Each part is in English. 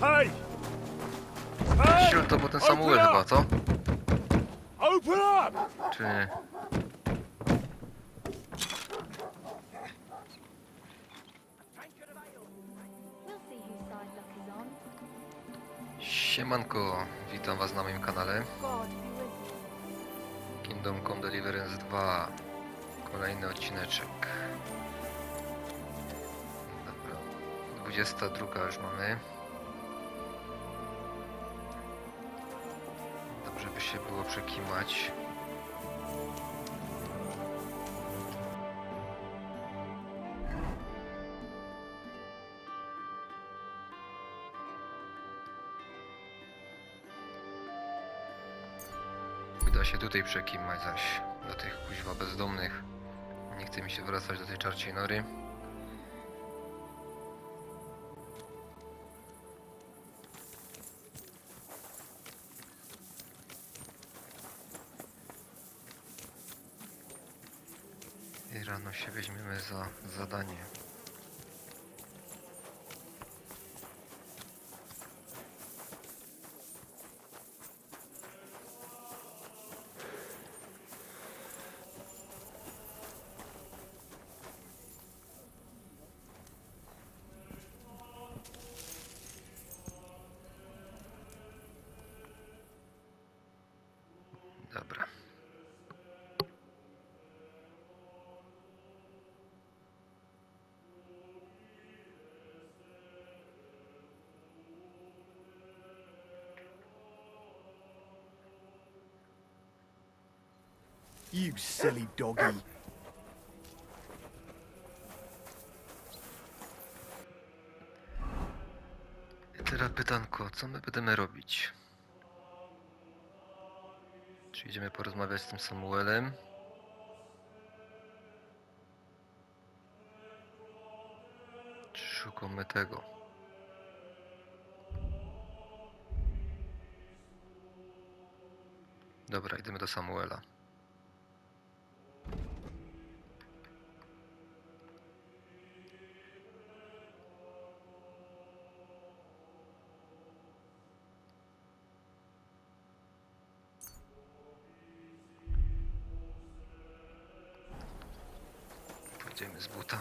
Hey! Ściul to był ten Samuel chyba, co? Open up! Czy nie? We'll see whose side luck is on. Siemanko, witam was na moim kanale. God be with you. Kingdom Come Deliverance 2. Kolejny odcineczek. Dobra. 22 już mamy. Dobrze by się było przekimać. Uda się tutaj przekimać zaś do tych kuźwa bezdomnych. Nie chce mi się wracać do tej czarciej nory. I rano się weźmiemy za zadanie. Dobra. You silly doggy. I teraz pytanko, co my będziemy robić? Czy idziemy porozmawiać z tym Samuelem? Czy szukamy tego? Dobra, idziemy do Samuela. Pójdziemy z buta.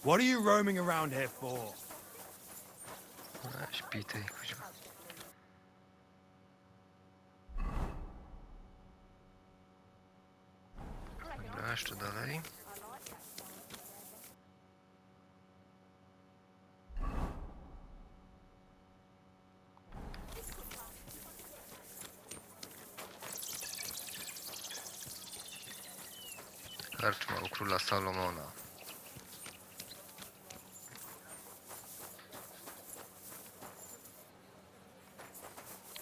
What are you roaming around here for? A, śpi ty, kuźwa. Dobra, jeszcze dalej. Karczma u króla Salomona.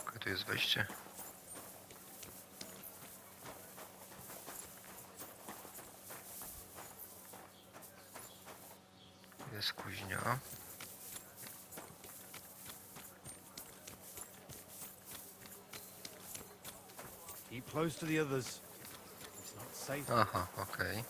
Okej, tu jest wejście. Jest kuźnia. Keep close to the others. It's not safe. Aha, okej.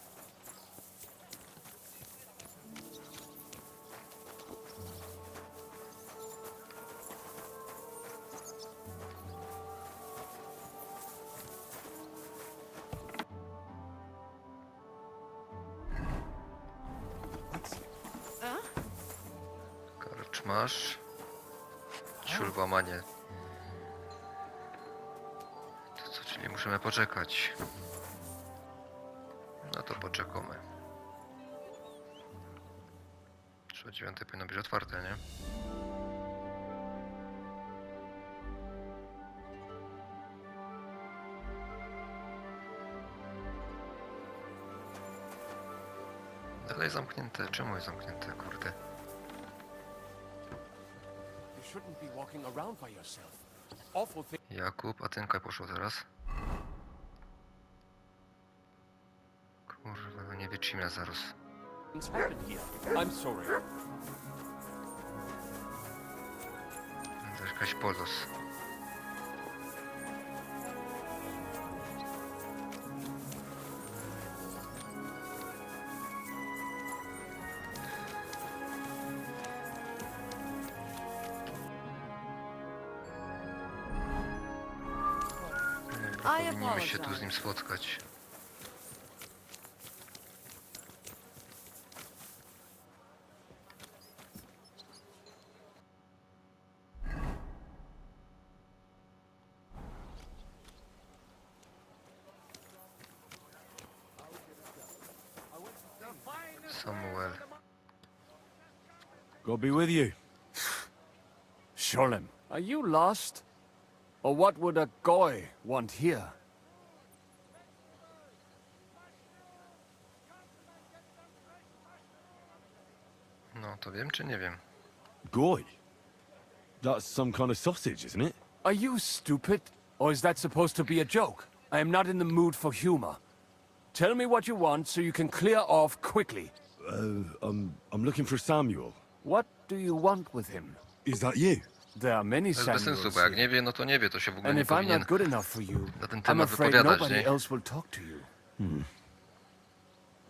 masz. Ciul łamanie. To co, czyli musimy poczekać. No to poczekamy. 3:09 powinno być otwarte, nie? Dalej zamknięte. Czemu jest zamknięte, kurde? You shouldn't be walking around by yourself. Awful thing. Jakub, a tynka poszło teraz. Kurwa, no nie wytrzymia zaraz. Things happen here. I'm sorry. To jakaś polos. Powinniśmy się tu z nim spotkać. Samuel. God be with you. Sholem, are you lost? Or what would a goy want here? No, to wiem czy nie wiem. Goy? That's some kind of sausage, isn't it? Are you stupid? Or is that supposed to be a joke? I am not in the mood for humor. Tell me what you want so you can clear off quickly. I'm looking for Samuel. What do you want with him? Is that you? There are many To jest bez sensu, Samuels bo jak here. nie wie, no to nie wie, to się w ogóle And nie if I'm powinien not good enough for you, na ten I'm temat afraid wypowiadać, nobody nie? else will talk to you.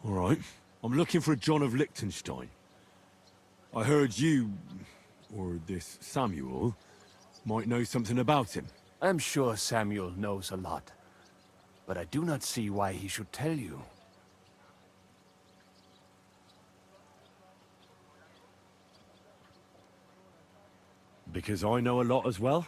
All right. I'm looking for John of Liechtenstein. I heard you, or this Samuel, might know something about him. I'm sure Samuel knows a lot. But I do not see why he should tell you. Because I know a lot as well.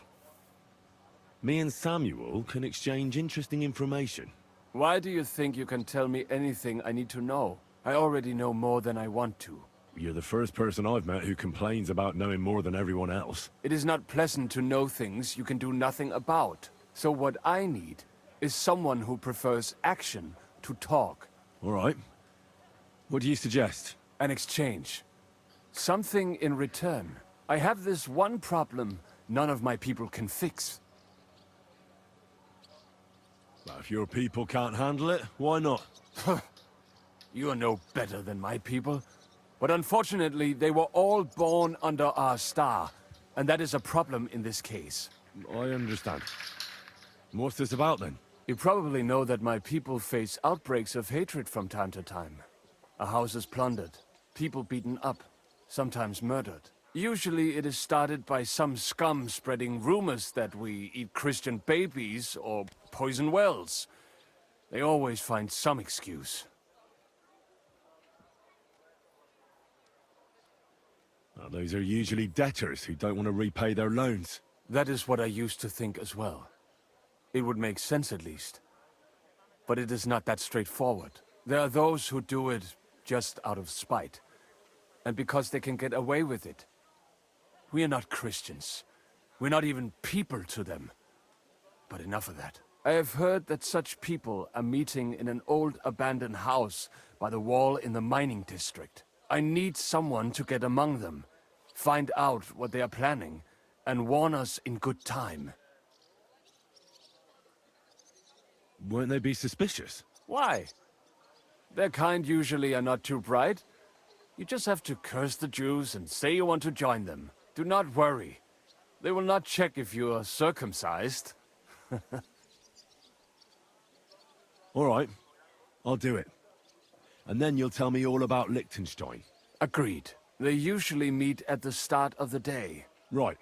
Me and Samuel can exchange interesting information. Why do you think you can tell me anything I need to know? I already know more than I want to. You're the first person I've met who complains about knowing more than everyone else. It is not pleasant to know things you can do nothing about. So what I need is someone who prefers action to talk. All right. What do you suggest? An exchange. Something in return. I have this one problem none of my people can fix. Well, if your people can't handle it, why not? You are no better than my people. But unfortunately, they were all born under our star. And that is a problem in this case. I understand. What's this about then? You probably know that my people face outbreaks of hatred from time to time. A house is plundered, people beaten up, sometimes murdered. Usually it is started by some scum spreading rumors that we eat Christian babies or poison wells. They always find some excuse. Well, those are usually debtors who don't want to repay their loans. That is what I used to think as well. It would make sense at least. But it is not that straightforward. There are those who do it just out of spite. And because they can get away with it. We are not Christians. We're not even people to them. But enough of that. I have heard that such people are meeting in an old abandoned house by the wall in the mining district. I need someone to get among them, find out what they are planning, and warn us in good time. Won't they be suspicious? Why? Their kind usually are not too bright. You just have to curse the Jews and say you want to join them. Do not worry. They will not check if you are circumcised. All right. I'll do it. And then you'll tell me all about Liechtenstein. Agreed. They usually meet at the start of the day. Right.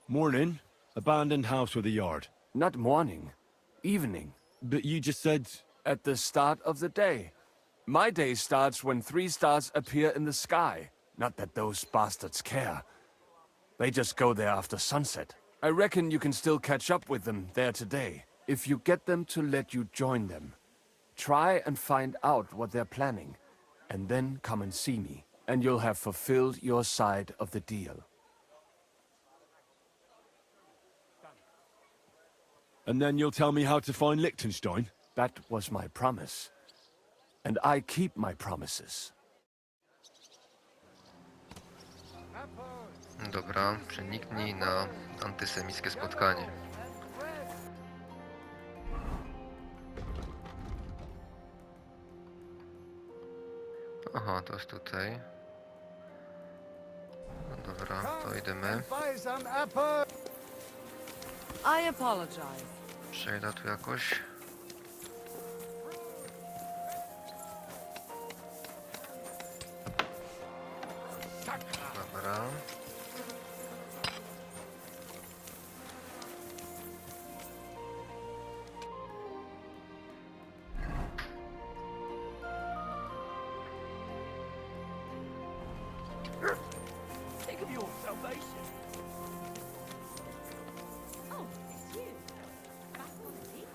Morning, abandoned house with a yard. Not morning. Evening. But you just said... At the start of the day. My day starts when 3 stars appear in the sky. Not that those bastards care. They just go there after sunset. I reckon you can still catch up with them there today, if you get them to let you join them. Try and find out what they're planning, and then come and see me, and you'll have fulfilled your side of the deal. And then you'll tell me how to find Liechtenstein? That was my promise. And I keep my promises. Dobra, przeniknij na antysemickie spotkanie. Aha, to jest tutaj. No dobra, to idziemy. I apologize. Przejdę tu jakoś. Dobra. Think of your salvation. Oh, it's you. Back already?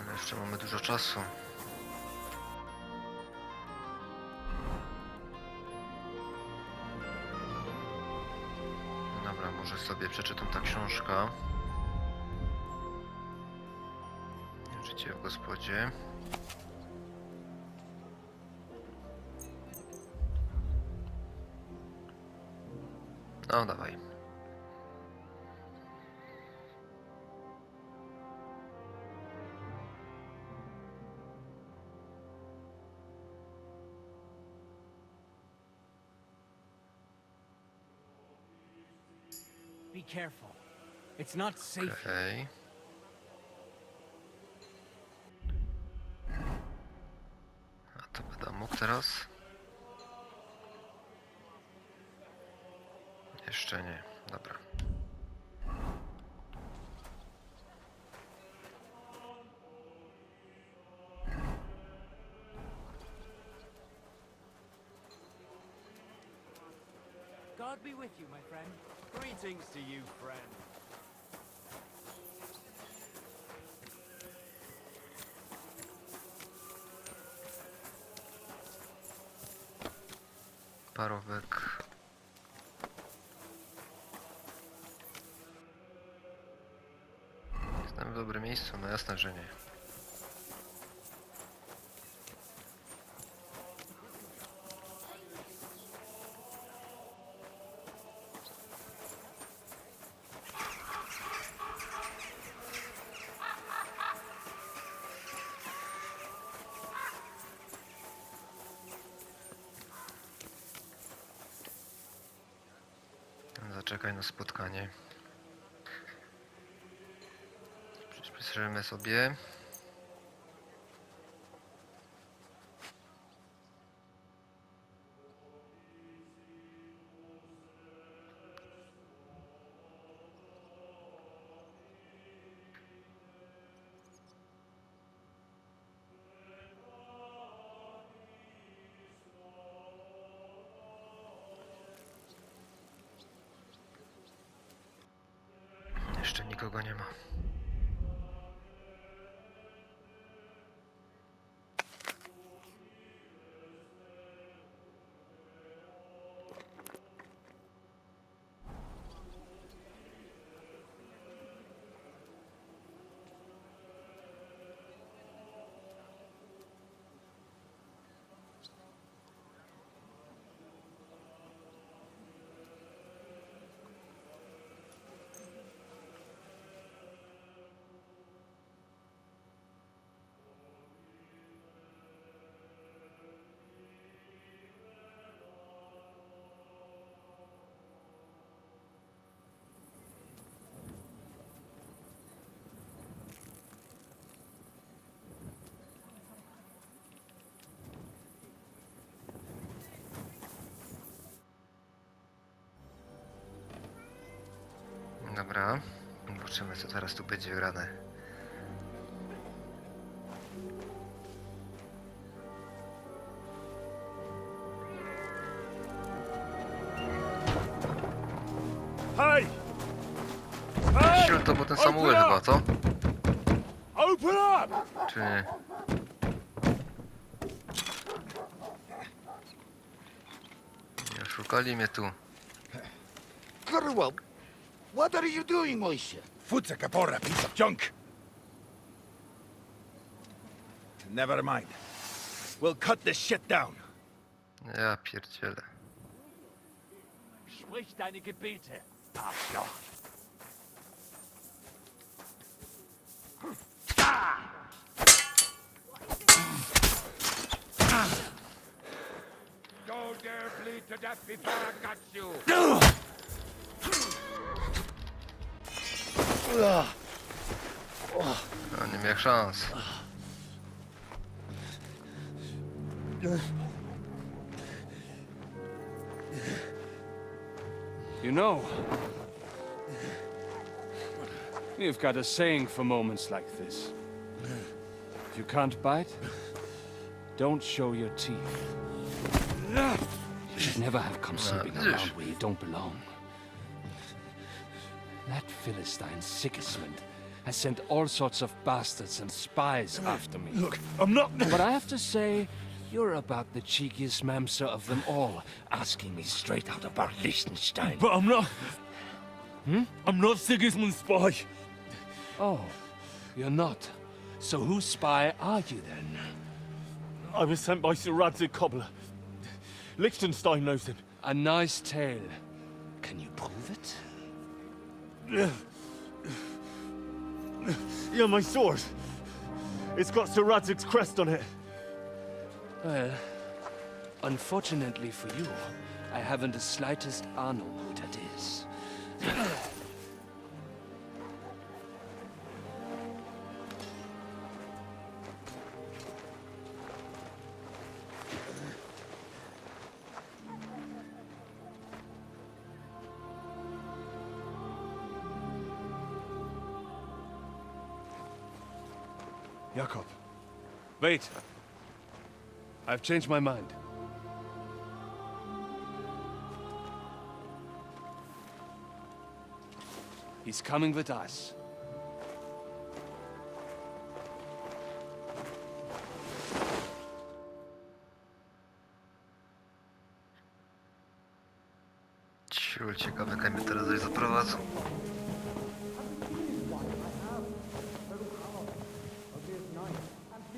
Ale jeszcze mamy dużo czasu. Dobra, może sobie przeczytam ta książka. Życie w gospodzie. No, dawaj. Be careful. It's not safe. Okej. A to będę mógł teraz? Jeszcze nie. Dobra. God be with you, my friend. Greetings to you, friend. Parowek. Jestem w dobrym miejscu, no jasne, że nie. Zaczekaj na spotkanie. Przyspieszymy sobie. Jeszcze nikogo nie ma. Dobra. Zobaczymy, co teraz tu będzie grane. Hey! Hey! Myślę, to był ten Samuel chyba, co? Open up! Czy nie? Nie, szukali mnie tu. Kurwa, what are you doing, Moise? Foot's a caporra, piece of junk. Never mind. We'll cut this shit down. Ja pierdzielę. Sprich deine Gebete, Arschloch. Go there, bleed to death before I got you. No, nie miał szans. You know, you've got a saying for moments like this. If you can't bite, don't show your teeth. You should never have come slipping around where you don't belong. That Philistine Sigismund has sent all sorts of bastards and spies after me. Look, I'm not... But I have to say, you're about the cheekiest mamser of them all, asking me straight out about Liechtenstein. But I'm not... I'm not Sigismund's spy. Oh, you're not. So whose spy are you then? I was sent by Sir Radzig Cobbler. Liechtenstein knows him. A nice tale. Can you prove it? Yeah, my sword. It's got Sir Radzig's crest on it. Well, unfortunately for you, I haven't the slightest ahnung who that is. Jakob, wait. I've changed my mind. He's coming with us. Ciu, ciekawe, jak mnie teraz coś zaprowadzą.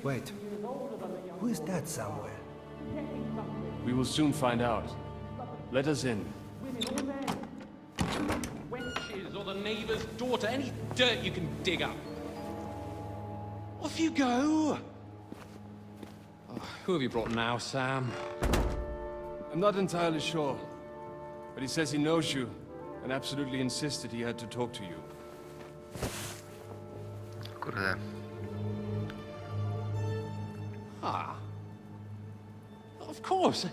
Wait, who is that Samuel? We will soon find out. Let us in. Wenches or the neighbour's daughter, any dirt you can dig up. Off you go! Oh, who have you brought now, Sam? I'm not entirely sure, but he says he knows you and absolutely insisted he had to talk to you. Kurde. Ah. Of course.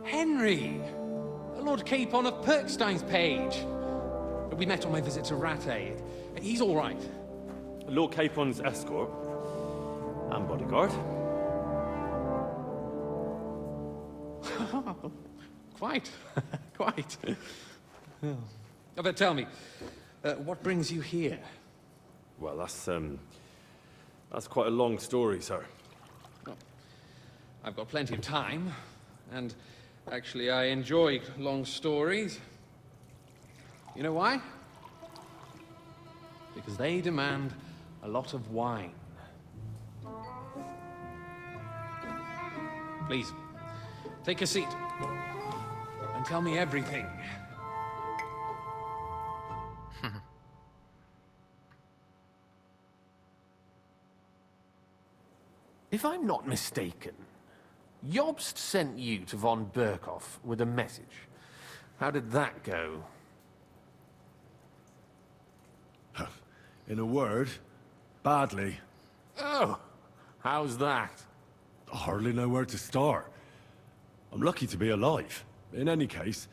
Henry. Lord Capon of Perkstein's page. We met on my visit to Rattay. He's all right. Lord Capon's escort. And bodyguard. Quite. Quite. Oh, but tell me, what brings you here? Well, that's quite a long story, sir. Well, I've got plenty of time, and actually I enjoy long stories. You know why? Because they demand a lot of wine. Please, take a seat and tell me everything. If I'm not mistaken, Jobst sent you to von Berkhoff with a message. How did that go? In a word, badly. Oh, how's that? I hardly know where to start. I'm lucky to be alive. In any case,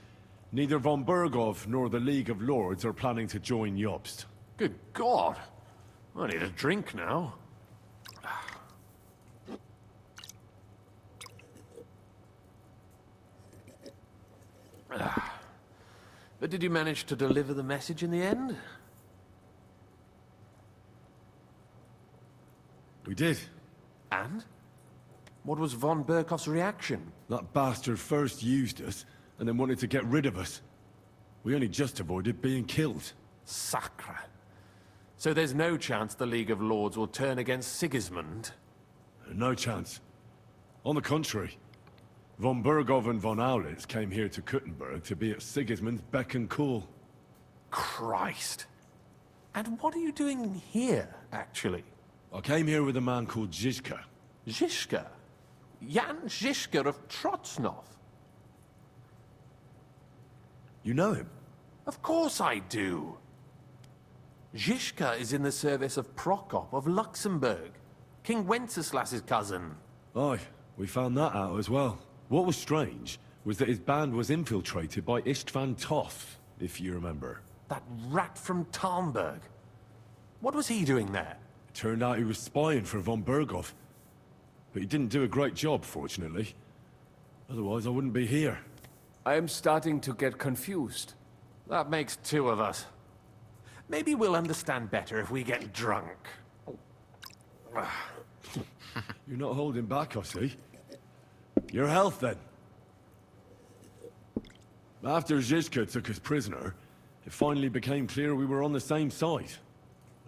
Neither von Berghoff nor the League of Lords are planning to join Jobst. Good God. I need a drink now. But did you manage to deliver the message in the end? We did. And? What was von Berkhoff's reaction? That bastard first used us, and then wanted to get rid of us. We only just avoided being killed. Sacre. So there's no chance the League of Lords will turn against Sigismund? No chance. On the contrary. Von Berghoff and von Aulitz came here to Kuttenberg to be at Sigismund's beck and call. Christ. And what are you doing here, actually? I came here with a man called Zizka. Zizka? Jan Zizka of Trotsnov? You know him? Of course I do. Zizka is in the service of Prokop of Luxembourg, King Wenceslas's cousin. Aye, we found that out as well. What was strange was that his band was infiltrated by Istvan Toth, if you remember. That rat from Talmberg. What was he doing there? It turned out he was spying for von Berghoff. But he didn't do a great job, fortunately. Otherwise, I wouldn't be here. I am starting to get confused. That makes two of us. Maybe we'll understand better if we get drunk. You're not holding back, I see. Your health, then. After Zizka took us prisoner, it finally became clear we were on the same side.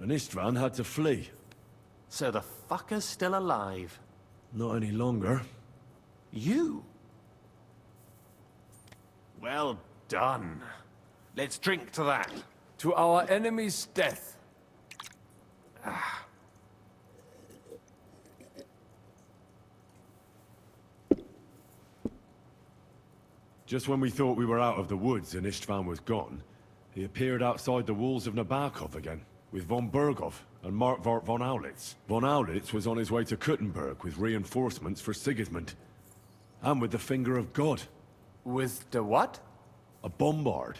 And Istvan had to flee. So the fucker's still alive? Not any longer. You? Well done. Let's drink to that. To our enemy's death. Just when we thought we were out of the woods and Istvan was gone, he appeared outside the walls of Nabokov again, with von Berghoff and Markvart von Aulitz. Von Aulitz was on his way to Kuttenberg with reinforcements for Sigismund. And with the finger of God. With the what? A bombard.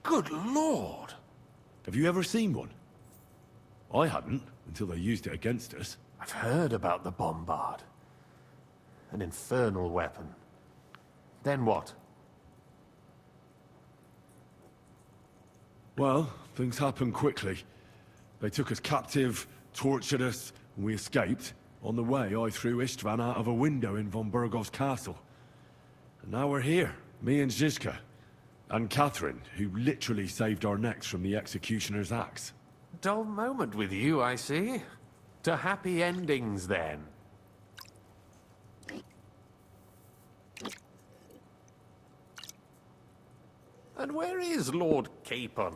Good Lord! Have you ever seen one? I hadn't, until they used it against us. I've heard about the bombard. An infernal weapon. Then what? Well, things happened quickly. They took us captive, tortured us, and we escaped. On the way, I threw Istvan out of a window in von Berghoff's castle. And now we're here, me and Zizka. And Catherine, who literally saved our necks from the executioner's axe. Dull moment with you, I see. To happy endings, then. And where is Lord Capon?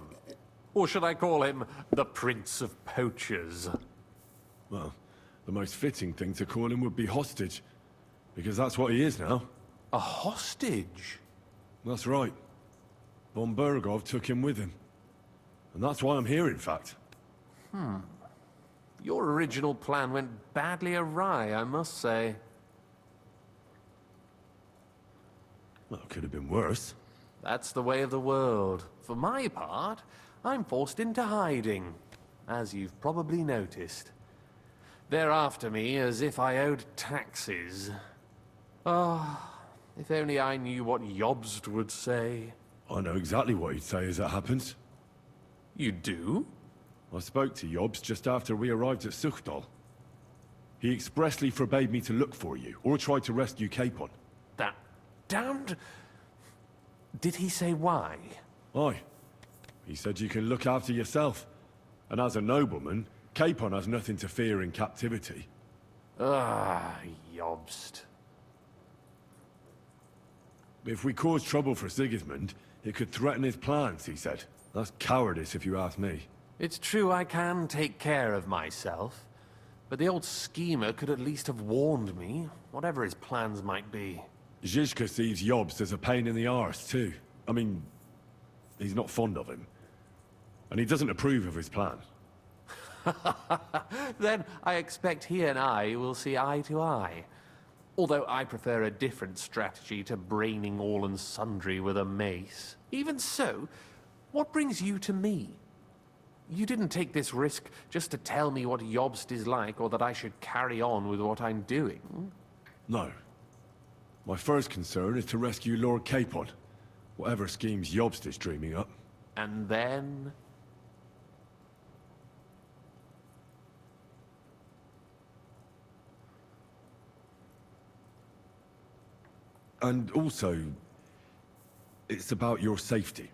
Or should I call him the Prince of Poachers? Well, the most fitting thing to call him would be hostage. Because that's what he is now. A hostage? That's right. Von Berghoff took him with him. And that's why I'm here, in fact. Your original plan went badly awry, I must say. Well, it could have been worse. That's the way of the world. For my part, I'm forced into hiding, as you've probably noticed. They're after me as if I owed taxes. Ah, if only I knew what Jobst would say. I know exactly what he'd say as it happens. You do? I spoke to Jobst just after we arrived at Suchdal. He expressly forbade me to look for you, or try to rescue Capon. That damned... Did he say why? Aye. He said you can look after yourself. And as a nobleman, Capon has nothing to fear in captivity. Ah, Jobst. If we cause trouble for Sigismund, it could threaten his plans, he said. That's cowardice, if you ask me. It's true I can take care of myself, but the old schemer could at least have warned me, whatever his plans might be. Zizka sees Jobst as a pain in the arse, too. I mean, he's not fond of him. And he doesn't approve of his plan. Then I expect he and I will see eye to eye. Although I prefer a different strategy to braining all and sundry with a mace. Even so, what brings you to me? You didn't take this risk just to tell me what Jobst is like, or that I should carry on with what I'm doing. No. My first concern is to rescue Lord Capon, whatever schemes Jobst is dreaming up. And then... And also, it's about your safety.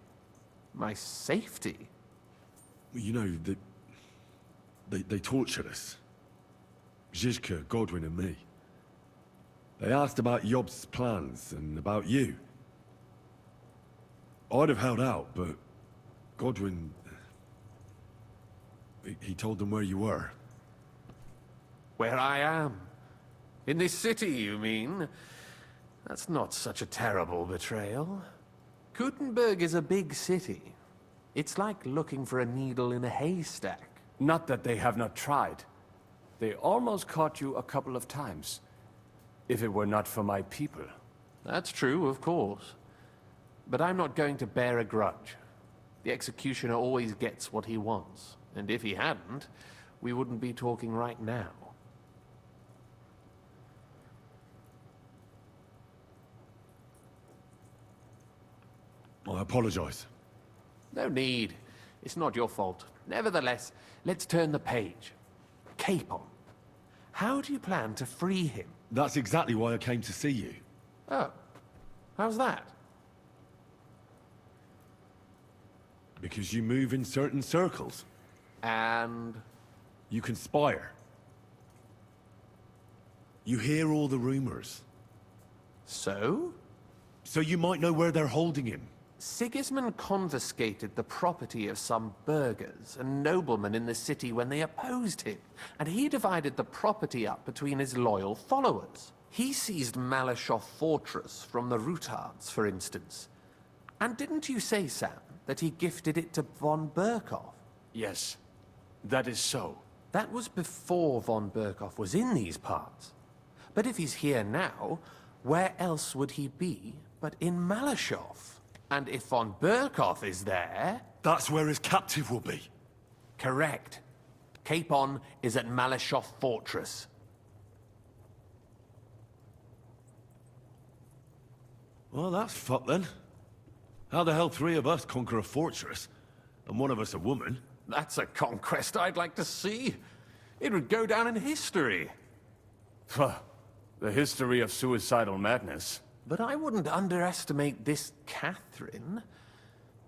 My safety? You know, they tortured us. Zizka, Godwin and me. They asked about Jobst's plans and about you. I'd have held out, but Godwin... He told them where you were. Where I am? In this city, you mean? That's not such a terrible betrayal. Gutenberg is a big city. It's like looking for a needle in a haystack. Not that they have not tried. They almost caught you a couple of times. If it were not for my people. That's true, of course. But I'm not going to bear a grudge. The executioner always gets what he wants. And if he hadn't, we wouldn't be talking right now. I apologize. No need. It's not your fault. Nevertheless, let's turn the page. Capon. How do you plan to free him? That's exactly why I came to see you. Oh. How's that? Because you move in certain circles. And... You conspire. You hear all the rumors. So? So you might know where they're holding him. Sigismund confiscated the property of some burghers and noblemen in the city when they opposed him, and he divided the property up between his loyal followers. He seized Malyshoff Fortress from the Rutards, for instance. And didn't you say, Sam, that he gifted it to von Berkoff? Yes, that is so. That was before von Berkoff was in these parts. But if he's here now, where else would he be but in Malyshoff? And if von Berkoff is there... That's where his captive will be. Correct. Capon is at Malyshoff Fortress. Well, that's fucked then. How the hell three of us conquer a fortress, and one of us a woman? That's a conquest I'd like to see. It would go down in history. The history of suicidal madness. But I wouldn't underestimate this Catherine.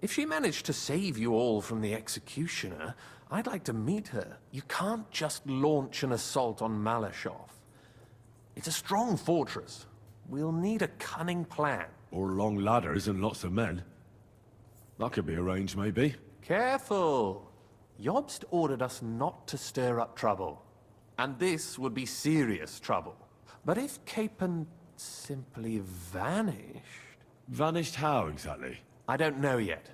If she managed to save you all from the executioner, I'd like to meet her. You can't just launch an assault on Malyshoff. It's a strong fortress. We'll need a cunning plan. Or long ladders and lots of men. That could be arranged, maybe. Careful! Jobst ordered us not to stir up trouble. And this would be serious trouble. But if Capon simply vanished... Vanished how, exactly? I don't know yet.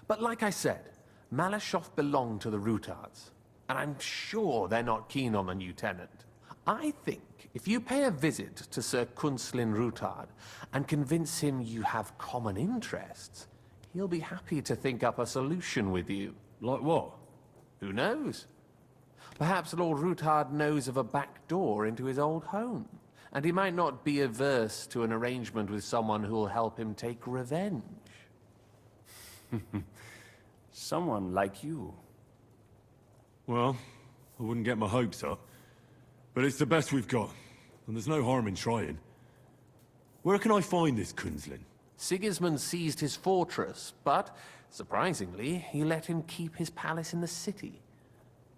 But like I said, Malyshoff belonged to the Rutards. And I'm sure they're not keen on the new tenant. I think if you pay a visit to Sir Kunslin Rutard and convince him you have common interests, he'll be happy to think up a solution with you. Like what? Who knows? Perhaps Lord Rutard knows of a back door into his old home, and he might not be averse to an arrangement with someone who'll help him take revenge. Someone like you. Well, I wouldn't get my hopes up. But it's the best we've got, and there's no harm in trying. Where can I find this Kunslin? Sigismund seized his fortress, but, surprisingly, he let him keep his palace in the city.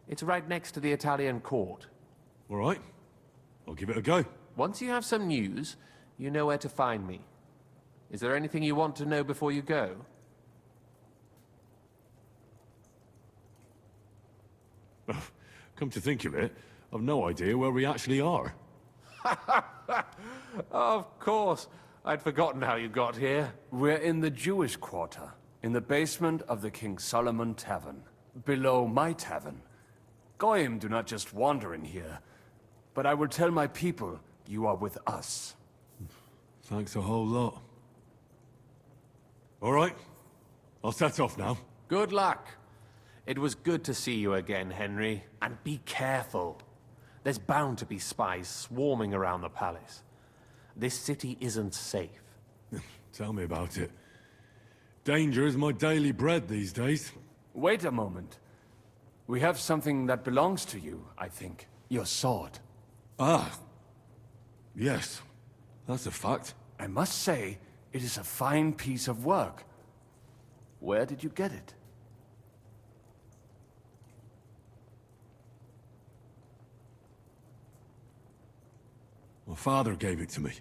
It's right next to the Italian court. All right. I'll give it a go. Once you have some news, you know where to find me. Is there anything you want to know before you go? Come to think of it, I've no idea where we actually are. Of course. I'd forgotten how you got here. We're in the Jewish quarter, in the basement of the King Solomon Tavern, below my tavern. Goyim do not just wander in here, but I will tell my people you are with us. Thanks a whole lot. All right. I'll set off now. Good luck. It was good to see you again, Henry. And be careful. There's bound to be spies swarming around the palace. This city isn't safe. Tell me about it. Danger is my daily bread these days. Wait a moment. We have something that belongs to you, I think. Your sword. Ah. Yes. That's a fact. I must say, it is a fine piece of work. Where did you get it? My father gave it to me.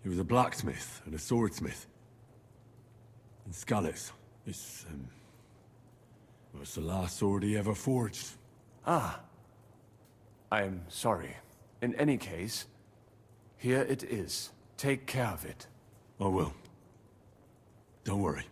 He was a blacksmith and a swordsmith. In Skalitz. It's the last sword he ever forged. Ah. I'm sorry. In any case, here it is. Take care of it. I will. Don't worry.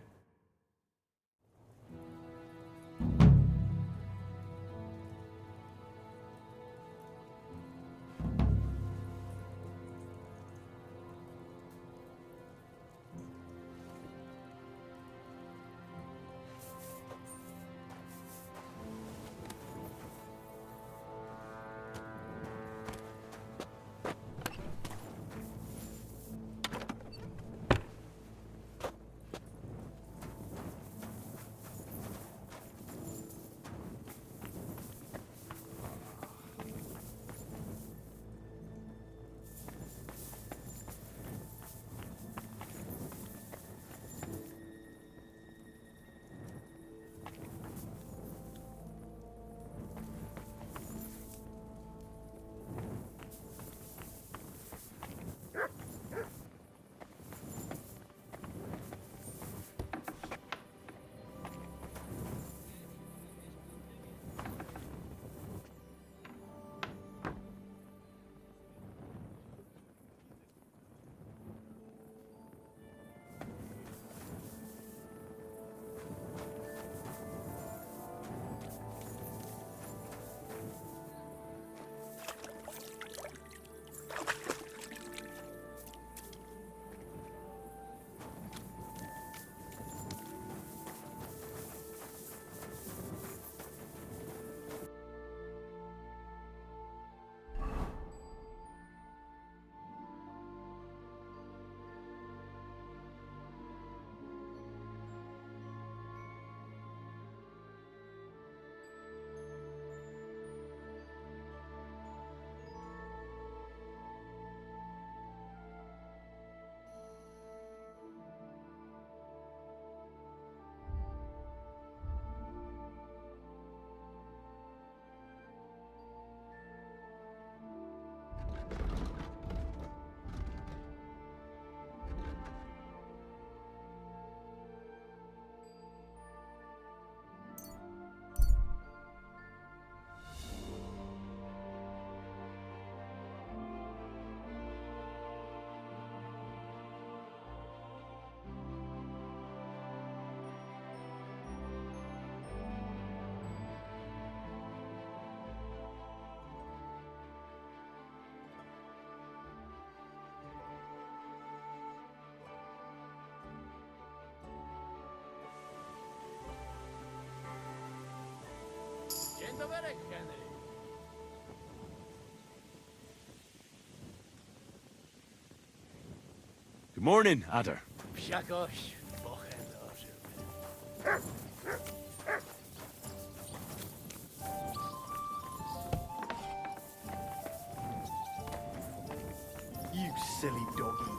Good morning, Adder. You silly doggy.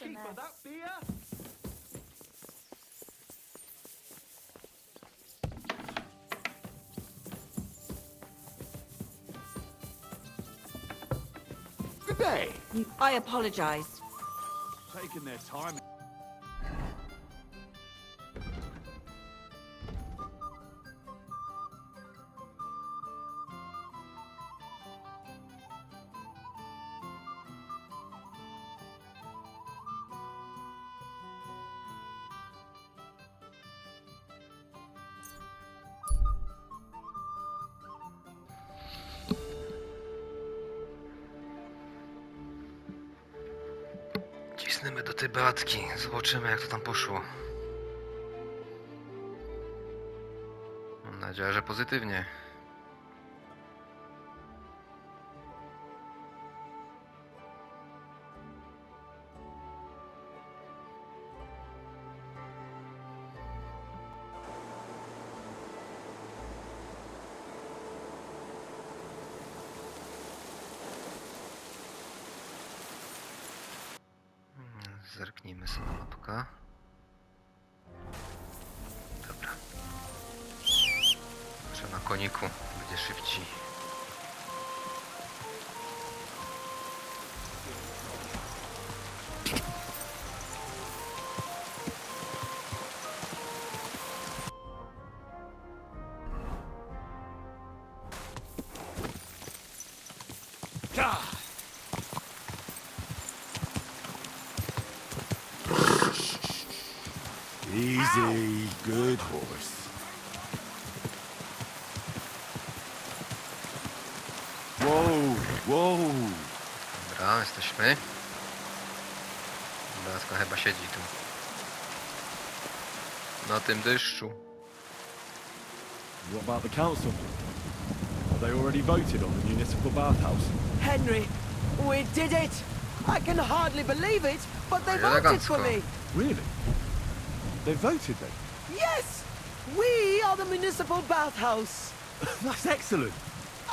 a mess. Good day. I apologize. Taking their time. Cisnemy do tej Beatki. Zobaczymy, jak to tam poszło. Mam nadzieję, że pozytywnie. Zerknijmy sobie na mapkę. Dobra. Może na koniku będzie szybciej. Easy, good horse. Whoa, whoa. Dobra, jesteśmy. Beatka chyba siedzi tu. Na tym deszczu. What about the council? Have they already voted on the municipal bathhouse? Henry, we did it! I can hardly believe it, but they voted for me! Really? They voted then? Yes! We are the municipal bathhouse! That's excellent!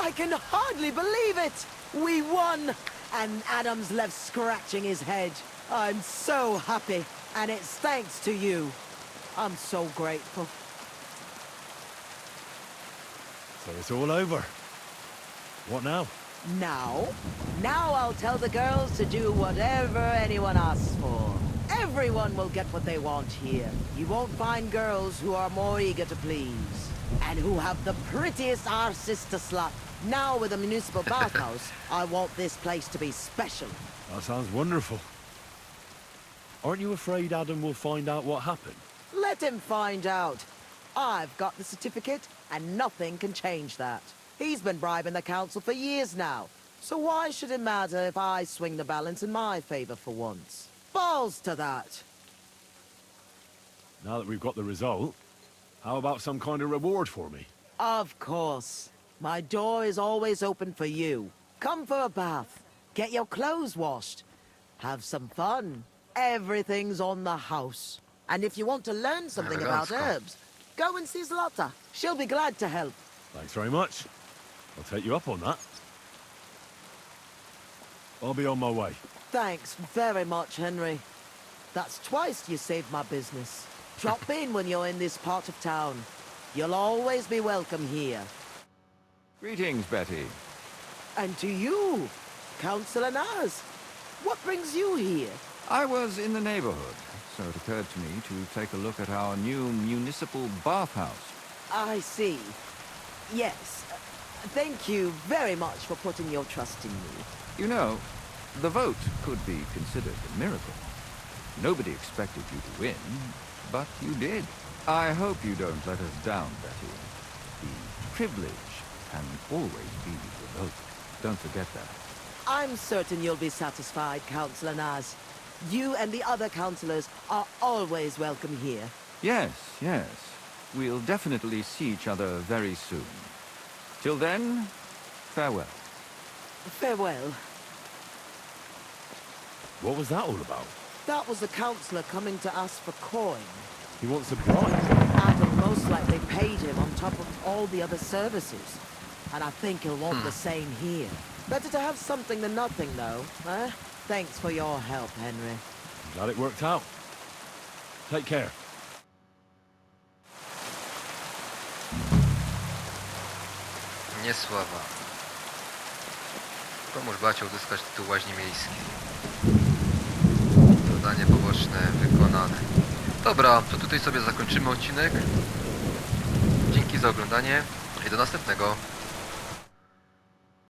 I can hardly believe it! We won! And Adam's left scratching his head. I'm so happy, and it's thanks to you. I'm so grateful. So it's all over. What now? Now I'll tell the girls to do whatever anyone asks for. Everyone will get what they want here. You won't find girls who are more eager to please. And who have the prettiest arses to slap. Now with the municipal bathhouse, I want this place to be special. That sounds wonderful. Aren't you afraid Adam will find out what happened? Let him find out. I've got the certificate, and nothing can change that. He's been bribing the council for years now. So why should it matter if I swing the balance in my favor for once? Balls to that. Now that we've got the result, how about some kind of reward for me? Of course. My door is always open for you. Come for a bath. Get your clothes washed. Have some fun. Everything's on the house. And if you want to learn something about herbs, go and see Zlata. She'll be glad to help. Thanks very much. I'll take you up on that. I'll be on my way. Thanks very much, Henry. That's twice you saved my business. Drop in when you're in this part of town. You'll always be welcome here. Greetings, Betty. And to you, Councillor Naz. What brings you here? I was in the neighborhood, so it occurred to me to take a look at our new municipal bathhouse. I see. Yes. Thank you very much for putting your trust in me. You know, the vote could be considered a miracle. Nobody expected you to win, but you did. I hope you don't let us down, Betty. The privilege can always be revoked. Don't forget that. I'm certain you'll be satisfied, Councillor Naz. You and the other councillors are always welcome here. Yes, yes. We'll definitely see each other very soon. Till then, farewell. Farewell. What was that all about? That was the councillor coming to ask for coin. He wants a bribe. Adam most likely paid him on top of all the other services. And I think he'll want the same here. Better to have something than nothing, though, eh? Thanks for your help, Henry. Glad it worked out. Take care. Niesława. Pomóż Bacie uzyskać tytuł łaźni miejskiej. Zadanie poboczne wykonane. Dobra, to tutaj sobie zakończymy odcinek. Dzięki za oglądanie i do następnego.